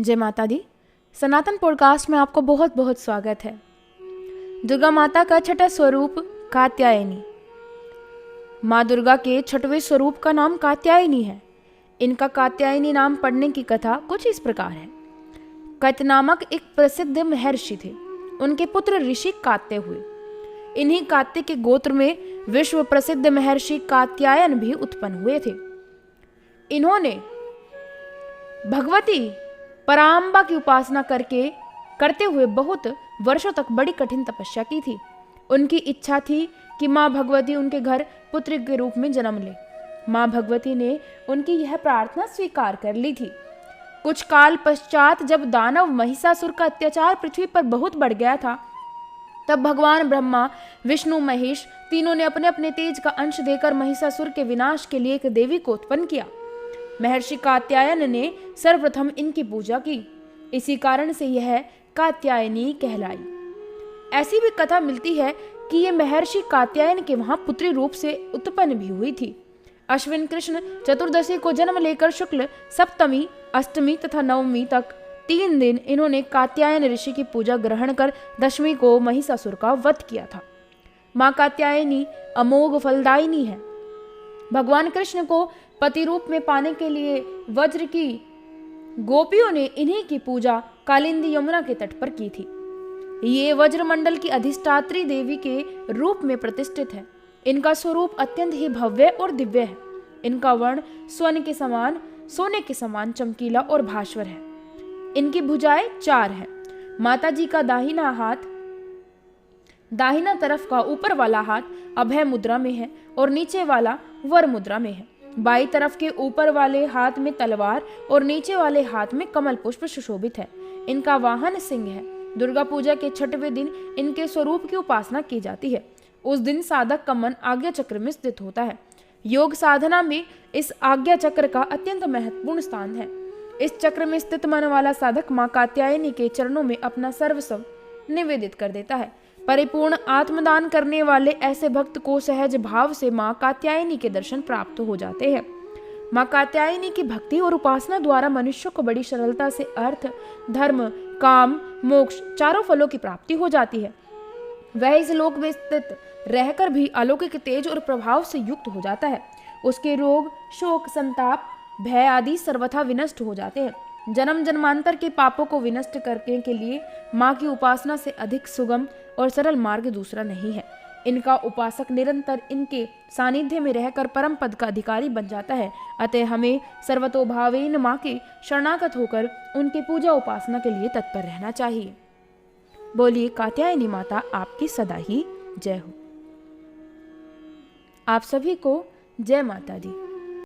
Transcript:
जय माता दी। सनातन पॉडकास्ट में आपको बहुत बहुत स्वागत है। दुर्गा माता का छठा स्वरूप कात्यायनी। माँ दुर्गा के छठवें स्वरूप का नाम कात्यायनी है। इनका कात्यायनी नाम पढ़ने की कथा कुछ इस प्रकार है। कैत्य नामक एक प्रसिद्ध महर्षि थे। उनके पुत्र ऋषि कात्य हुए। इन्हीं कात्य के गोत्र में विश्व प्रसिद्ध महर्षि कात्यायन भी उत्पन्न हुए थे। इन्होंने भगवती पराम्बा की उपासना करते हुए बहुत वर्षों तक बड़ी कठिन तपस्या की थी। उनकी इच्छा थी कि माँ भगवती उनके घर पुत्र के रूप में जन्म ले। माँ भगवती ने उनकी यह प्रार्थना स्वीकार कर ली थी। कुछ काल पश्चात जब दानव महिषासुर का अत्याचार पृथ्वी पर बहुत बढ़ गया था, तब भगवान ब्रह्मा, विष्णु, महेश तीनों ने अपने अपने तेज का अंश देकर महिषासुर के विनाश के लिए एक देवी को उत्पन्न किया। महर्षि कात्यायन ने सर्वप्रथम इनकी पूजा की। इसी कारण से यह कात्यायनी कहलाई। ऐसी भी कथा मिलती है कि ये महर्षि कात्यायन के वहां पुत्री रूप से उत्पन्न भी हुई थी। अश्विन कृष्ण चतुर्दशी को जन्म लेकर शुक्ल सप्तमी, अष्टमी तथा नवमी तक 3 दिन इन्होंने कात्यायन ऋषि की पूजा ग्रहण कर दशमी को महिषासुर का वध किया था। माँ कात्यायनी अमोघ फलदायिनी है। भगवान कृष्ण को पति रूप में पाने के लिए वज्र की गोपियों ने इन्हीं की पूजा कालिंदी यमुना के तट पर की थी। ये वज्रमंडल की अधिष्ठात्री देवी के रूप में प्रतिष्ठित है। इनका स्वरूप अत्यंत ही भव्य और दिव्य है। इनका वर्ण सोने के समान चमकीला और भास्वर है। इनकी भुजाएं 4 हैं। माता जी का दाहिना तरफ का ऊपर वाला हाथ अभय मुद्रा में है और नीचे वाला वर मुद्रा में है। बाई तरफ के ऊपर वाले हाथ में तलवार और नीचे वाले हाथ में कमल पुष्प सुशोभित है। इनका वाहन सिंह है। दुर्गा पूजा के 6वें दिन इनके स्वरूप की उपासना की जाती है। उस दिन साधक का मन आज्ञा चक्र में स्थित होता है। योग साधना में इस आज्ञा चक्र का अत्यंत महत्वपूर्ण स्थान है। इस चक्र में स्थित मन वाला साधक माँ कात्यायनी के चरणों में अपना सर्वस्व निवेदित कर देता है। परिपूर्ण आत्मदान करने वाले ऐसे भक्त को सहज भाव से माँ कात्यायनी के दर्शन प्राप्त हो जाते हैं। माँ कात्यायनी की भक्ति और उपासना द्वारा मनुष्य को बड़ी सरलता से अर्थ, धर्म, काम, मोक्ष 4 फलों की प्राप्ति हो जाती है। वह इस लोक में स्थित रहकर भी अलौकिक तेज और प्रभाव से युक्त हो जाता है। उसके रोग, शोक, संताप, भय आदि सर्वथा विनष्ट हो जाते हैं। जन्म जन्मांतर के पापों को विनष्ट करने के लिए माँ की उपासना से अधिक सुगम और सरल मार्ग दूसरा नहीं है। इनका उपासक निरंतर इनके सानिध्य में रहकर परम पद का अधिकारी बन जाता है। अतः हमें सर्वतोभावेन माँ के शरणागत होकर उनकी पूजा उपासना के लिए तत्पर रहना चाहिए। बोलिए कात्यायनी माता आपकी सदा ही जय हो। आप सभी को जय माता दी।